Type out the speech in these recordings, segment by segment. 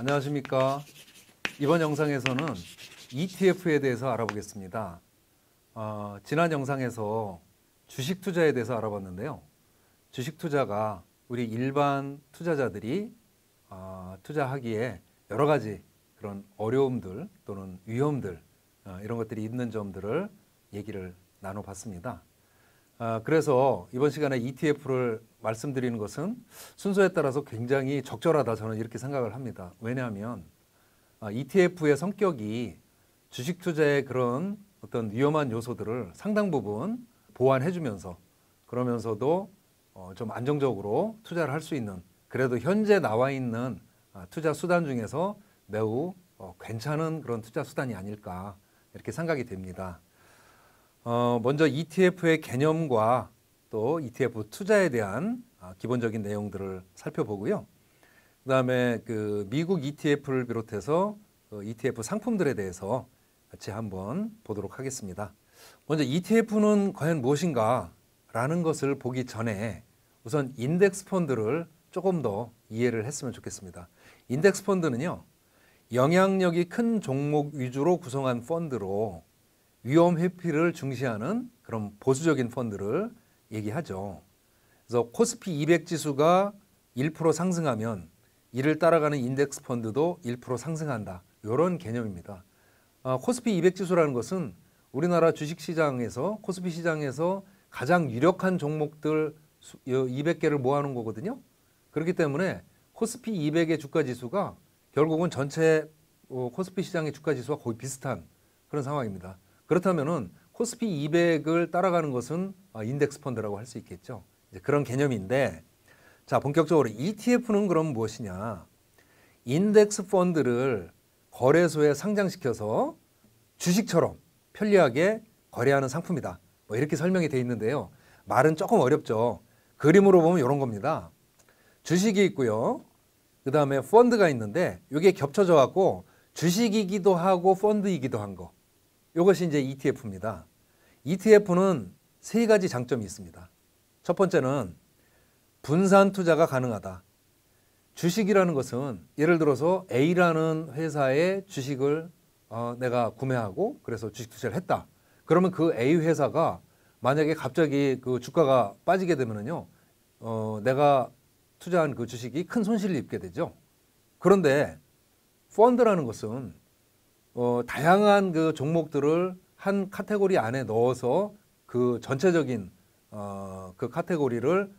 안녕하십니까. 이번 영상에서는 ETF에 대해서 알아보겠습니다. 지난 영상에서 주식 투자에 대해서 알아봤는데요. 주식 투자가 우리 일반 투자자들이 투자하기에 여러 가지 그런 어려움들 또는 위험들 이런 것들이 있는 점들을 얘기를 나눠봤습니다. 그래서 이번 시간에 ETF를 말씀드리는 것은 순서에 따라서 굉장히 적절하다, 저는 이렇게 생각을 합니다. 왜냐하면 ETF의 성격이 주식 투자의 그런 어떤 위험한 요소들을 상당 부분 보완해 주면서, 그러면서도 좀 안정적으로 투자를 할 수 있는, 그래도 현재 나와 있는 투자 수단 중에서 매우 괜찮은 그런 투자 수단이 아닐까, 이렇게 생각이 됩니다. 먼저 ETF의 개념과 또 ETF 투자에 대한 기본적인 내용들을 살펴보고요. 그 다음에 미국 ETF를 비롯해서 ETF 상품들에 대해서 같이 한번 보도록 하겠습니다. 먼저 ETF는 과연 무엇인가 라는 것을 보기 전에 우선 인덱스 펀드를 조금 더 이해를 했으면 좋겠습니다. 인덱스 펀드는요, 영향력이 큰 종목 위주로 구성한 펀드로 위험 회피를 중시하는 그런 보수적인 펀드를 얘기하죠. 그래서 코스피 200 지수가 1% 상승하면 이를 따라가는 인덱스 펀드도 1% 상승한다, 이런 개념입니다. 코스피 200 지수라는 것은 우리나라 주식시장에서, 코스피 시장에서 가장 유력한 종목들 200개를 모아놓은 거거든요. 그렇기 때문에 코스피 200의 주가 지수가 결국은 전체 코스피 시장의 주가 지수와 거의 비슷한 그런 상황입니다. 그렇다면은 코스피 200을 따라가는 것은 인덱스 펀드라고 할 수 있겠죠. 이제 그런 개념인데, 자, 본격적으로 ETF는 그럼 무엇이냐? 인덱스 펀드를 거래소에 상장시켜서 주식처럼 편리하게 거래하는 상품이다, 뭐 이렇게 설명이 되어 있는데요. 말은 조금 어렵죠. 그림으로 보면 이런 겁니다. 주식이 있고요. 그 다음에 펀드가 있는데 이게 겹쳐져 갖고 주식이기도 하고 펀드이기도 한 거, 이것이 이제 ETF입니다. ETF는 세 가지 장점이 있습니다. 첫 번째는 분산 투자가 가능하다. 주식이라는 것은 예를 들어서 A라는 회사의 주식을 내가 구매하고 그래서 주식 투자를 했다. 그러면 그 A 회사가 만약에 갑자기 그 주가가 빠지게 되면은요, 내가 투자한 그 주식이 큰 손실을 입게 되죠. 그런데 펀드라는 것은 다양한 그 종목들을 한 카테고리 안에 넣어서 그 전체적인 그 카테고리를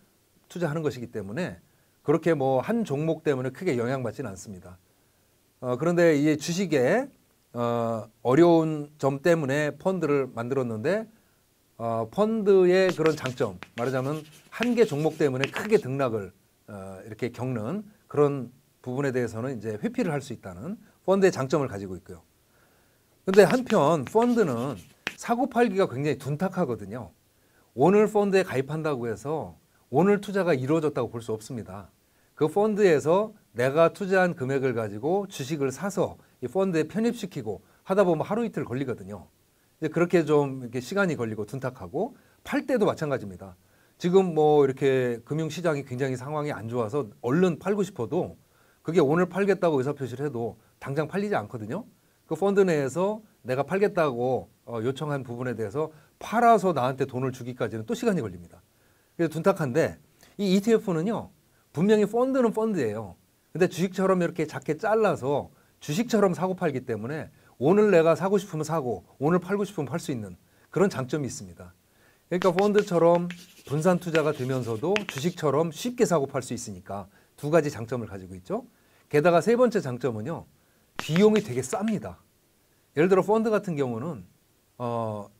투자하는 것이기 때문에 그렇게 뭐 한 종목 때문에 크게 영향받지는 않습니다. 그런데 이 주식의 어려운 점 때문에 펀드를 만들었는데, 펀드의 그런 장점, 말하자면 한 개 종목 때문에 크게 등락을 이렇게 겪는 그런 부분에 대해서는 이제 회피를 할 수 있다는 펀드의 장점을 가지고 있고요. 근데 한편 펀드는 사고팔기가 굉장히 둔탁하거든요. 오늘 펀드에 가입한다고 해서 오늘 투자가 이루어졌다고 볼 수 없습니다. 그 펀드에서 내가 투자한 금액을 가지고 주식을 사서 이 펀드에 편입시키고 하다 보면 하루 이틀 걸리거든요. 이제 그렇게 좀 이렇게 시간이 걸리고 둔탁하고, 팔 때도 마찬가지입니다. 지금 뭐 이렇게 금융시장이 굉장히 상황이 안 좋아서 얼른 팔고 싶어도 그게 오늘 팔겠다고 의사표시를 해도 당장 팔리지 않거든요. 그 펀드 내에서 내가 팔겠다고 요청한 부분에 대해서 팔아서 나한테 돈을 주기까지는 또 시간이 걸립니다. 그래서 둔탁한데, 이 ETF는요, 분명히 펀드는 펀드예요. 근데 주식처럼 이렇게 작게 잘라서 주식처럼 사고 팔기 때문에 오늘 내가 사고 싶으면 사고 오늘 팔고 싶으면 팔 수 있는 그런 장점이 있습니다. 그러니까 펀드처럼 분산 투자가 되면서도 주식처럼 쉽게 사고 팔 수 있으니까 두 가지 장점을 가지고 있죠. 게다가 세 번째 장점은요, 비용이 되게 쌉니다. 예를 들어 펀드 같은 경우는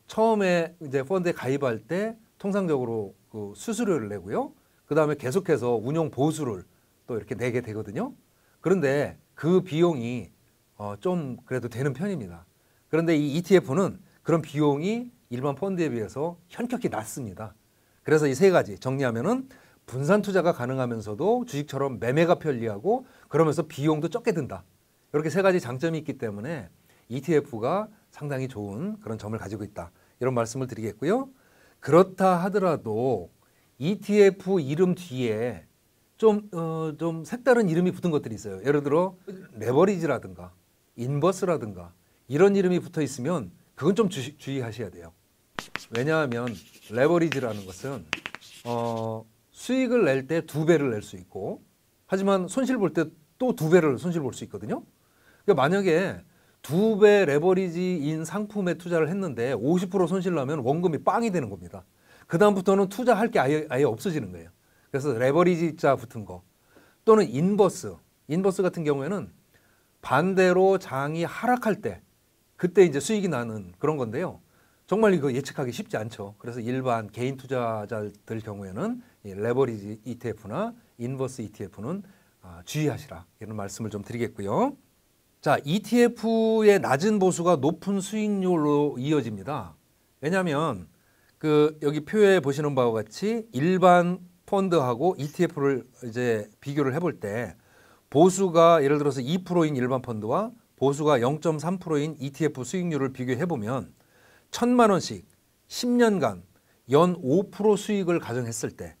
처음에 이제 펀드에 가입할 때 통상적으로 그 수수료를 내고요. 그 다음에 계속해서 운용 보수를 또 이렇게 내게 되거든요. 그런데 그 비용이 좀 그래도 되는 편입니다. 그런데 이 ETF는 그런 비용이 일반 펀드에 비해서 현격히 낮습니다. 그래서 이 세 가지 정리하면은 분산 투자가 가능하면서도 주식처럼 매매가 편리하고 그러면서 비용도 적게 든다. 이렇게 세 가지 장점이 있기 때문에 ETF가 상당히 좋은 그런 점을 가지고 있다, 이런 말씀을 드리겠고요. 그렇다 하더라도 ETF 이름 뒤에 좀 색다른 이름이 붙은 것들이 있어요. 예를 들어 레버리지라든가 인버스라든가 이런 이름이 붙어 있으면 그건 좀 주의하셔야 돼요. 왜냐하면 레버리지라는 것은 수익을 낼 때 2배를 낼 수 있고 하지만 손실 볼 때 또 2배를 손실 볼 수 있거든요. 그러니까 만약에 2배 레버리지인 상품에 투자를 했는데 50% 손실 나면 원금이 빵이 되는 겁니다. 그 다음부터는 투자할 게 아예 없어지는 거예요. 그래서 레버리지자 붙은 거 또는 인버스 같은 경우에는 반대로 장이 하락할 때 그때 이제 수익이 나는 그런 건데요. 정말 이거 예측하기 쉽지 않죠. 그래서 일반 개인 투자자들 경우에는 이 레버리지 ETF나 인버스 ETF는 주의하시라 이런 말씀을 좀 드리겠고요. 자, ETF의 낮은 보수가 높은 수익률로 이어집니다. 왜냐하면 여기 표에 보시는 바와 같이 일반 펀드하고 ETF를 이제 비교를 해볼 때 보수가 예를 들어서 2%인 일반 펀드와 보수가 0.3%인 ETF 수익률을 비교해 보면 1,000만 원씩 10년간 연 5% 수익을 가정했을 때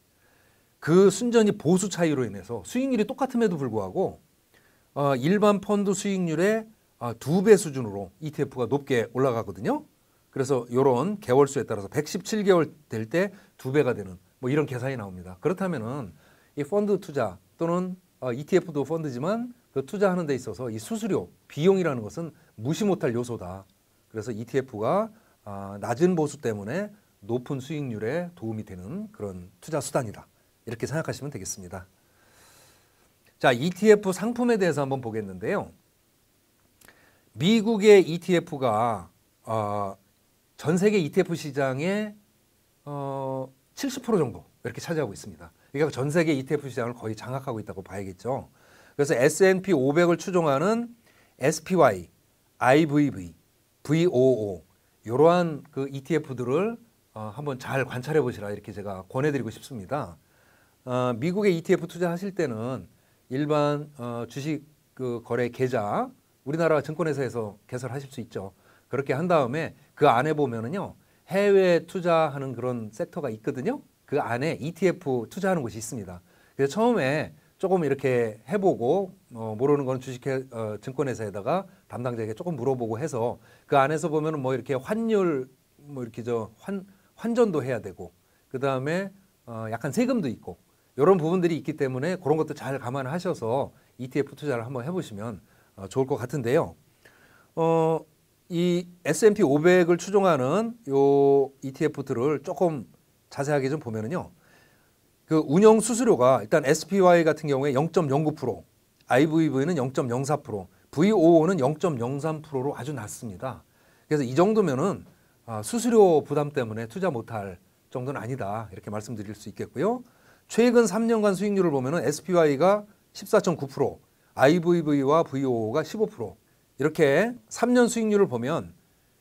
그 순전히 보수 차이로 인해서 수익률이 똑같음에도 불구하고 일반 펀드 수익률의 2배 수준으로 ETF가 높게 올라가거든요. 그래서 이런 개월수에 따라서 117개월 될 때 2배가 되는 뭐 이런 계산이 나옵니다. 그렇다면은 이 펀드 투자 또는 ETF도 펀드지만 그 투자하는 데 있어서 이 수수료, 비용이라는 것은 무시 못할 요소다. 그래서 ETF가 낮은 보수 때문에 높은 수익률에 도움이 되는 그런 투자 수단이다. 이렇게 생각하시면 되겠습니다. 자, ETF 상품에 대해서 한번 보겠는데요. 미국의 ETF가 전 세계 ETF 시장의 70% 정도 이렇게 차지하고 있습니다. 그러니까 전 세계 ETF 시장을 거의 장악하고 있다고 봐야겠죠. 그래서 S&P 500을 추종하는 SPY, IVV, VOO 이러한 그 ETF들을 한번 잘 관찰해 보시라 이렇게 제가 권해드리고 싶습니다. 미국의 ETF 투자하실 때는 일반 주식 그 거래 계좌 우리나라 증권회사에서 개설하실 수 있죠. 그렇게 한 다음에 그 안에 보면은요 해외 투자하는 그런 섹터가 있거든요. 그 안에 ETF 투자하는 곳이 있습니다. 그래서 처음에 조금 이렇게 해보고 모르는 건 주식 증권회사에다가 담당자에게 조금 물어보고 해서 그 안에서 보면은 뭐 이렇게 환율 뭐 이렇게 환전도 해야 되고 그 다음에 약간 세금도 있고 이런 부분들이 있기 때문에 그런 것도 잘 감안하셔서 ETF 투자를 한번 해보시면 좋을 것 같은데요. 이 S&P 500을 추종하는 요 ETF들을 조금 자세하게 좀 보면은요. 그 운영 수수료가 일단 SPY 같은 경우에 0.09%, IVV는 0.04%, VOO는 0.03%로 아주 낮습니다. 그래서 이 정도면은 수수료 부담 때문에 투자 못할 정도는 아니다 이렇게 말씀드릴 수 있겠고요. 최근 3년간 수익률을 보면은 SPY가 14.9%, IVV와 VOO가 15%. 이렇게 3년 수익률을 보면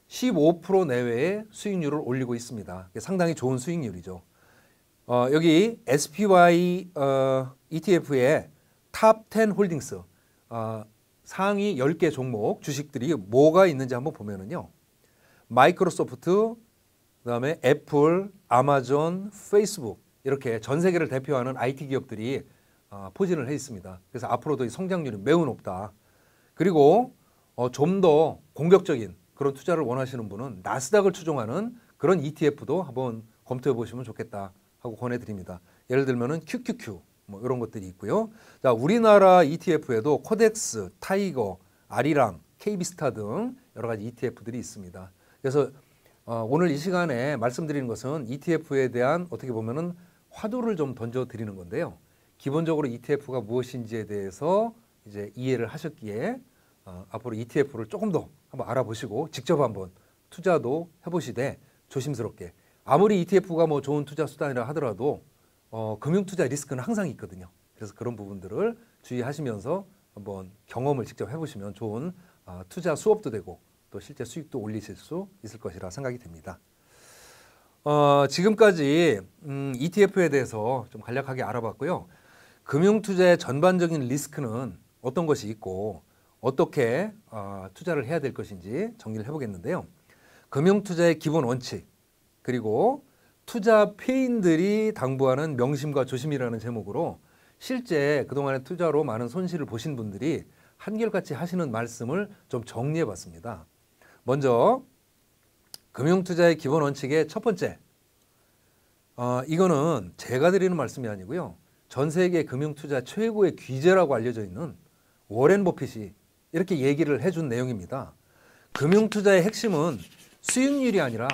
15% 내외의 수익률을 올리고 있습니다. 상당히 좋은 수익률이죠. 여기 SPY ETF의 탑 10 홀딩스 상위 10개 종목 주식들이 뭐가 있는지 한번 보면은요. 마이크로소프트, 그다음에 애플, 아마존, 페이스북 이렇게 전 세계를 대표하는 IT 기업들이 포진을 해 있습니다. 그래서 앞으로도 이 성장률이 매우 높다. 그리고 좀 더 공격적인 그런 투자를 원하시는 분은 나스닥을 추종하는 그런 ETF도 한번 검토해 보시면 좋겠다 하고 권해드립니다. 예를 들면은 QQQ 뭐 이런 것들이 있고요. 자, 우리나라 ETF에도 코덱스, 타이거, 아리랑, KB스타 등 여러 가지 ETF들이 있습니다. 그래서 오늘 이 시간에 말씀드리는 것은 ETF에 대한 어떻게 보면은 화두를 좀 던져 드리는 건데요. 기본적으로 ETF가 무엇인지에 대해서 이제 이해를 하셨기에 앞으로 ETF를 조금 더 한번 알아보시고 직접 한번 투자도 해보시되 조심스럽게 아무리 ETF가 뭐 좋은 투자 수단이라 하더라도 금융 투자 리스크는 항상 있거든요. 그래서 그런 부분들을 주의하시면서 한번 경험을 직접 해보시면 좋은 투자 수업도 되고 또 실제 수익도 올리실 수 있을 것이라 생각이 됩니다. 지금까지 ETF에 대해서 좀 간략하게 알아봤고요. 금융 투자의 전반적인 리스크는 어떤 것이 있고 어떻게 투자를 해야 될 것인지 정리를 해보겠는데요. 금융 투자의 기본 원칙 그리고 투자 패인들이 당부하는 명심과 조심이라는 제목으로 실제 그동안의 투자로 많은 손실을 보신 분들이 한결같이 하시는 말씀을 좀 정리해 봤습니다. 먼저 금융투자의 기본 원칙의 첫 번째, 이거는 제가 드리는 말씀이 아니고요. 전 세계 금융투자 최고의 귀재라고 알려져 있는 워렌 버핏이 이렇게 얘기를 해준 내용입니다. 금융투자의 핵심은 수익률이 아니라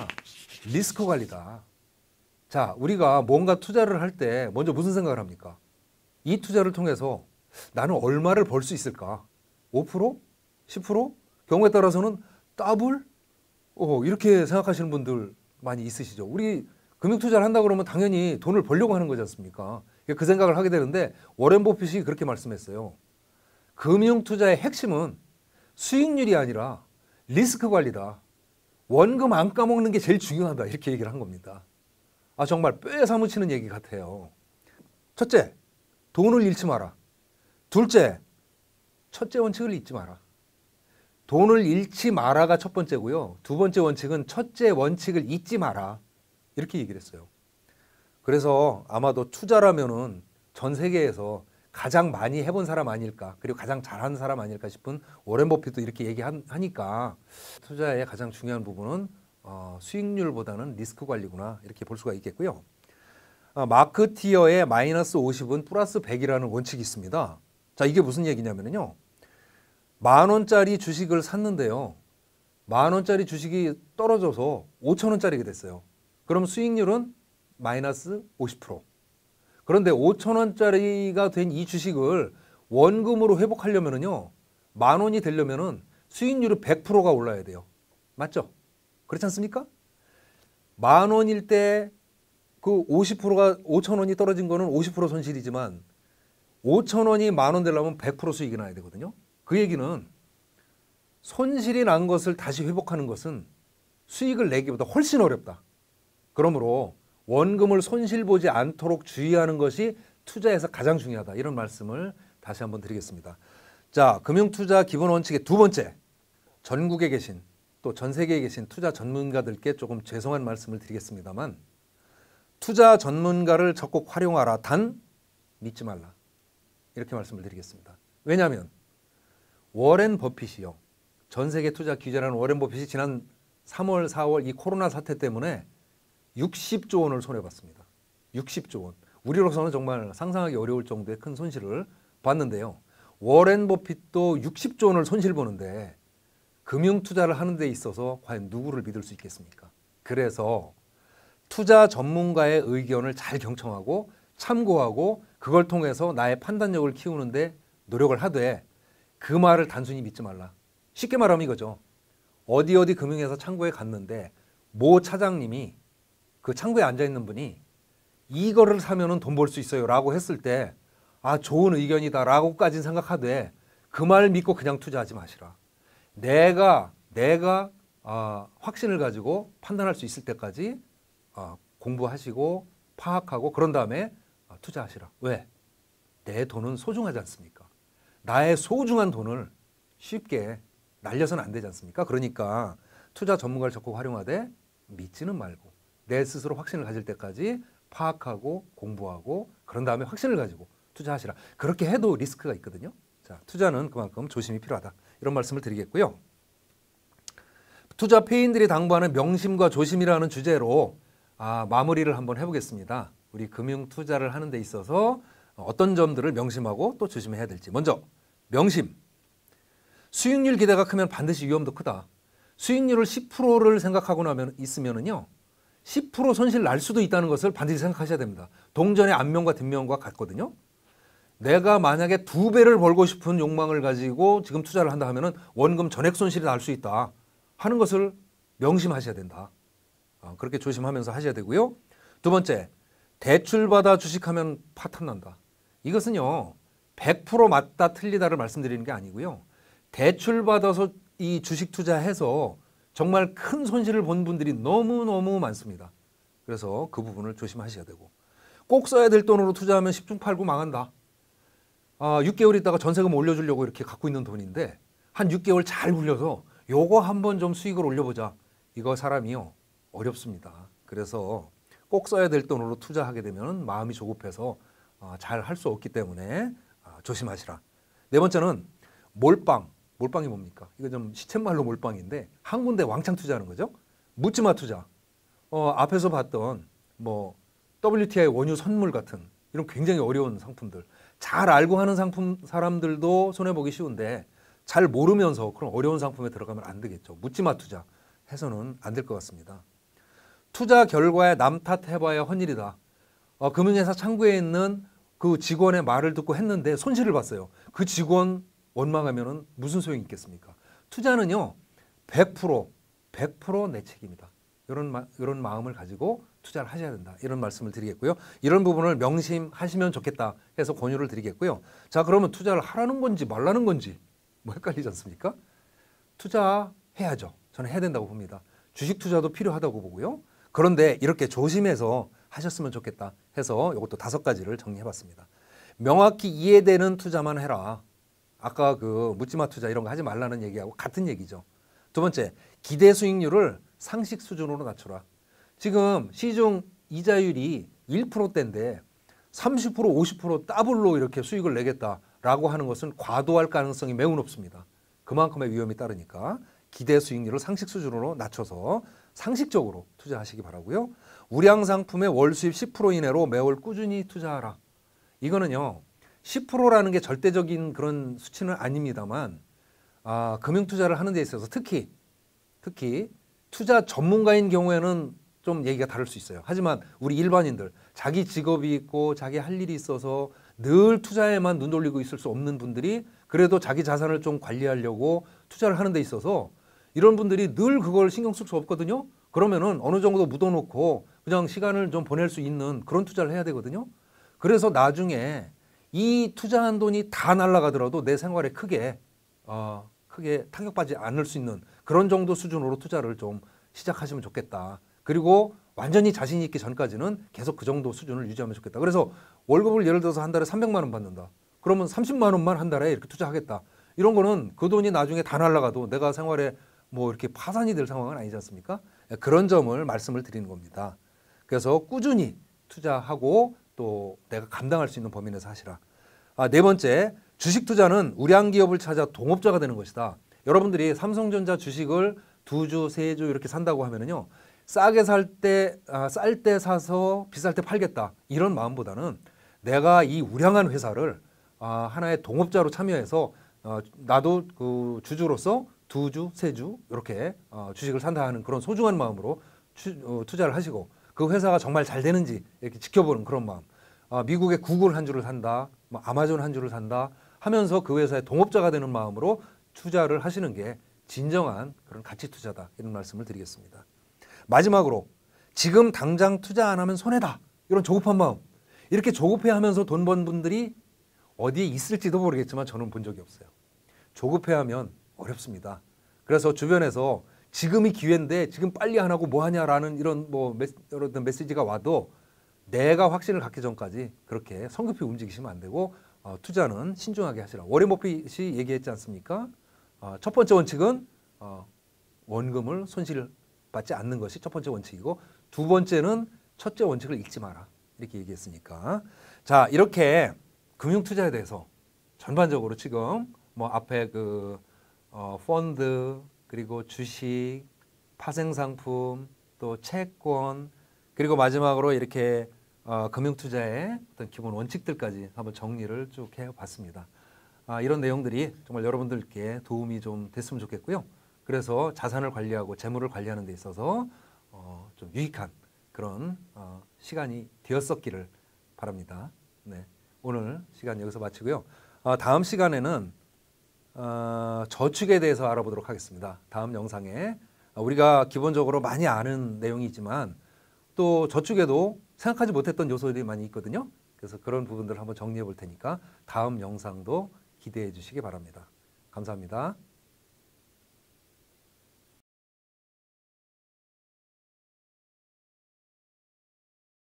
리스크 관리다. 자, 우리가 뭔가 투자를 할 때 먼저 무슨 생각을 합니까? 이 투자를 통해서 나는 얼마를 벌 수 있을까? 5%? 10%? 경우에 따라서는 더블? 이렇게 생각하시는 분들 많이 있으시죠. 우리 금융투자를 한다 그러면 당연히 돈을 벌려고 하는 거지 않습니까? 그 생각을 하게 되는데 워렌 버핏이 그렇게 말씀했어요. 금융투자의 핵심은 수익률이 아니라 리스크 관리다. 원금 안 까먹는 게 제일 중요하다. 이렇게 얘기를 한 겁니다. 정말 뼈에 사무치는 얘기 같아요. 첫째, 돈을 잃지 마라. 둘째, 첫째 원칙을 잊지 마라. 돈을 잃지 마라가 첫 번째고요. 두 번째 원칙은 첫째 원칙을 잊지 마라. 이렇게 얘기를 했어요. 그래서 아마도 투자라면은 전 세계에서 가장 많이 해본 사람 아닐까, 그리고 가장 잘하는 사람 아닐까 싶은 워렌 버핏도 이렇게 얘기하니까 투자의 가장 중요한 부분은 수익률보다는 리스크 관리구나, 이렇게 볼 수가 있겠고요. 마크티어의 마이너스 50은 플러스 100이라는 원칙이 있습니다. 자, 이게 무슨 얘기냐면요. 10,000원짜리 주식을 샀는데요. 10,000원짜리 주식이 떨어져서 5,000원짜리가 됐어요. 그럼 수익률은 마이너스 50%. 그런데 5,000원짜리가 된 이 주식을 원금으로 회복하려면요. 10,000원이 되려면은 수익률이 100%가 올라야 돼요. 맞죠? 그렇지 않습니까? 10,000원일 때 그 50%가 5,000원이 떨어진 거는 50% 손실이지만 5,000원이 10,000원 되려면 100% 수익이 나야 되거든요. 그 얘기는 손실이 난 것을 다시 회복하는 것은 수익을 내기보다 훨씬 어렵다. 그러므로 원금을 손실 보지 않도록 주의하는 것이 투자에서 가장 중요하다. 이런 말씀을 다시 한번 드리겠습니다. 자, 금융투자 기본 원칙의 두 번째, 전국에 계신 또 전 세계에 계신 투자 전문가들께 조금 죄송한 말씀을 드리겠습니다만, 투자 전문가를 적극 활용하라. 단 믿지 말라. 이렇게 말씀을 드리겠습니다. 왜냐하면 워렌 버핏이요. 전 세계 투자 귀재라는 워렌 버핏이 지난 3월, 4월 이 코로나 사태 때문에 60조 원을 손해봤습니다. 60조 원. 우리로서는 정말 상상하기 어려울 정도의 큰 손실을 봤는데요. 워렌 버핏도 60조 원을 손실 보는데 금융 투자를 하는 데 있어서 과연 누구를 믿을 수 있겠습니까? 그래서 투자 전문가의 의견을 잘 경청하고 참고하고 그걸 통해서 나의 판단력을 키우는데 노력을 하되 그 말을 단순히 믿지 말라. 쉽게 말하면 이거죠. 어디 금융회사 창구에 갔는데 모 차장님이 그 창구에 앉아있는 분이 이거를 사면은 돈 벌 수 있어요 라고 했을 때 좋은 의견이다 라고까지는 생각하되 그 말 믿고 그냥 투자하지 마시라. 내가 확신을 가지고 판단할 수 있을 때까지 공부하시고 파악하고 그런 다음에 투자하시라. 왜? 내 돈은 소중하지 않습니까? 나의 소중한 돈을 쉽게 날려서는 안 되지 않습니까? 그러니까 투자 전문가를 적극 활용하되 믿지는 말고 내 스스로 확신을 가질 때까지 파악하고 공부하고 그런 다음에 확신을 가지고 투자하시라. 그렇게 해도 리스크가 있거든요. 자, 투자는 그만큼 조심이 필요하다. 이런 말씀을 드리겠고요. 투자 패인들이 당부하는 명심과 조심이라는 주제로 마무리를 한번 해보겠습니다. 우리 금융 투자를 하는 데 있어서 어떤 점들을 명심하고 또 조심해야 될지. 먼저 명심. 수익률 기대가 크면 반드시 위험도 크다. 수익률을 10%를 생각하고 있으면은요. 10% 손실 날 수도 있다는 것을 반드시 생각하셔야 됩니다. 동전의 앞면과 뒷면과 같거든요. 내가 만약에 2배를 벌고 싶은 욕망을 가지고 지금 투자를 한다 하면은 원금 전액 손실이 날 수 있다 하는 것을 명심하셔야 된다. 그렇게 조심하면서 하셔야 되고요. 두 번째, 대출받아 주식하면 파탄 난다. 이것은요 100% 맞다 틀리다를 말씀드리는 게 아니고요. 대출받아서 이 주식 투자해서 정말 큰 손실을 본 분들이 너무너무 많습니다. 그래서 그 부분을 조심하셔야 되고, 꼭 써야 될 돈으로 투자하면 10중 8구 망한다. 6개월 있다가 전세금 올려주려고 이렇게 갖고 있는 돈인데 한 6개월 잘 굴려서 요거 한번 좀 수익을 올려보자. 이거 사람이요 어렵습니다. 그래서 꼭 써야 될 돈으로 투자하게 되면 마음이 조급해서 잘 할 수 없기 때문에 조심하시라. 네 번째는 몰빵. 몰빵이 뭡니까? 이거 좀 시쳇말로 몰빵인데 한 군데 왕창 투자하는 거죠. 묻지마 투자. 앞에서 봤던 뭐 WTI 원유 선물 같은 이런 굉장히 어려운 상품들 잘 알고 하는 상품 사람들도 손해보기 쉬운데 잘 모르면서 그런 어려운 상품에 들어가면 안 되겠죠. 묻지마 투자 해서는 안 될 것 같습니다. 투자 결과에 남 탓해봐야 헛일이다. 금융회사 창구에 있는 그 직원의 말을 듣고 했는데 손실을 봤어요. 그 직원 원망하면은 무슨 소용이 있겠습니까? 투자는요 100% 내 책임이다. 이런 마음을 가지고 투자를 하셔야 된다. 이런 말씀을 드리겠고요. 이런 부분을 명심하시면 좋겠다 해서 권유를 드리겠고요. 자, 그러면 투자를 하라는 건지 말라는 건지 뭐 헷갈리지 않습니까? 투자해야죠. 저는 해야 된다고 봅니다. 주식 투자도 필요하다고 보고요. 그런데 이렇게 조심해서 하셨으면 좋겠다 해서 이것도 5가지를 정리해봤습니다. 명확히 이해되는 투자만 해라. 아까 그 묻지마 투자 이런 거 하지 말라는 얘기하고 같은 얘기죠. 두 번째, 기대 수익률을 상식 수준으로 낮춰라. 지금 시중 이자율이 1%대인데 30%, 50% 더블로 이렇게 수익을 내겠다라고 하는 것은 과도할 가능성이 매우 높습니다. 그만큼의 위험이 따르니까 기대 수익률을 상식 수준으로 낮춰서 상식적으로 투자하시기 바라고요. 우량 상품의 월 수입 10% 이내로 매월 꾸준히 투자하라. 이거는요 10%라는 게 절대적인 그런 수치는 아닙니다만 금융 투자를 하는 데 있어서 특히 투자 전문가인 경우에는 좀 얘기가 다를 수 있어요. 하지만 우리 일반인들 자기 직업이 있고 자기 할 일이 있어서 늘 투자에만 눈 돌리고 있을 수 없는 분들이 그래도 자기 자산을 좀 관리하려고 투자를 하는 데 있어서 이런 분들이 늘 그걸 신경 쓸 수 없거든요. 그러면은 어느 정도 묻어놓고 그냥 시간을 좀 보낼 수 있는 그런 투자를 해야 되거든요. 그래서 나중에 이 투자한 돈이 다 날아가더라도 내 생활에 크게 타격받지 않을 수 있는 그런 정도 수준으로 투자를 좀 시작하시면 좋겠다. 그리고 완전히 자신 있기 전까지는 계속 그 정도 수준을 유지하면 좋겠다. 그래서 월급을 예를 들어서 한 달에 300만 원 받는다. 그러면 30만 원만 한 달에 이렇게 투자하겠다. 이런 거는 그 돈이 나중에 다 날아가도 내가 생활에 뭐 이렇게 파산이 될 상황은 아니지 않습니까? 그런 점을 말씀을 드리는 겁니다. 그래서 꾸준히 투자하고 또 내가 감당할 수 있는 범위 내에서 하시라. 네 번째, 주식 투자는 우량 기업을 찾아 동업자가 되는 것이다. 여러분들이 삼성전자 주식을 2주, 3주 이렇게 산다고 하면은요. 싸게 살 때, 쌀 때 사서 비쌀 때 팔겠다. 이런 마음보다는 내가 이 우량한 회사를 하나의 동업자로 참여해서 나도 그 주주로서 2주, 3주 이렇게 주식을 산다 하는 그런 소중한 마음으로 투자를 하시고 그 회사가 정말 잘 되는지 이렇게 지켜보는 그런 마음. 미국의 구글 한 주를 산다, 뭐 아마존 한 주를 산다 하면서 그 회사의 동업자가 되는 마음으로 투자를 하시는 게 진정한 그런 가치 투자다. 이런 말씀을 드리겠습니다. 마지막으로 지금 당장 투자 안 하면 손해다. 이런 조급한 마음. 이렇게 조급해하면서 돈 번 분들이 어디에 있을지도 모르겠지만 저는 본 적이 없어요. 조급해하면 어렵습니다. 그래서 주변에서 지금이 기회인데 지금 빨리 안 하고 뭐 하냐라는 이런 여러 메시지가 와도 내가 확신을 갖기 전까지 그렇게 성급히 움직이시면 안 되고 투자는 신중하게 하시라. 워렌 버핏이 얘기했지 않습니까? 첫 번째 원칙은 원금을 손실받지 않는 것이 첫 번째 원칙이고 두 번째는 첫째 원칙을 잊지 마라. 이렇게 얘기했으니까. 자, 이렇게 금융 투자에 대해서 전반적으로 지금 뭐 앞에 그 펀드 그리고 주식, 파생 상품, 또 채권 그리고 마지막으로 이렇게 금융 투자의 어떤 기본 원칙들까지 한번 정리를 쭉 해봤습니다. 이런 내용들이 정말 여러분들께 도움이 좀 됐으면 좋겠고요. 그래서 자산을 관리하고 재물을 관리하는 데 있어서 좀 유익한 그런 시간이 되었었기를 바랍니다. 네, 오늘 시간 여기서 마치고요. 다음 시간에는 저축에 대해서 알아보도록 하겠습니다. 다음 영상에 우리가 기본적으로 많이 아는 내용이지만 또 저축에도 생각하지 못했던 요소들이 많이 있거든요. 그래서 그런 부분들을 한번 정리해 볼 테니까 다음 영상도 기대해 주시기 바랍니다. 감사합니다.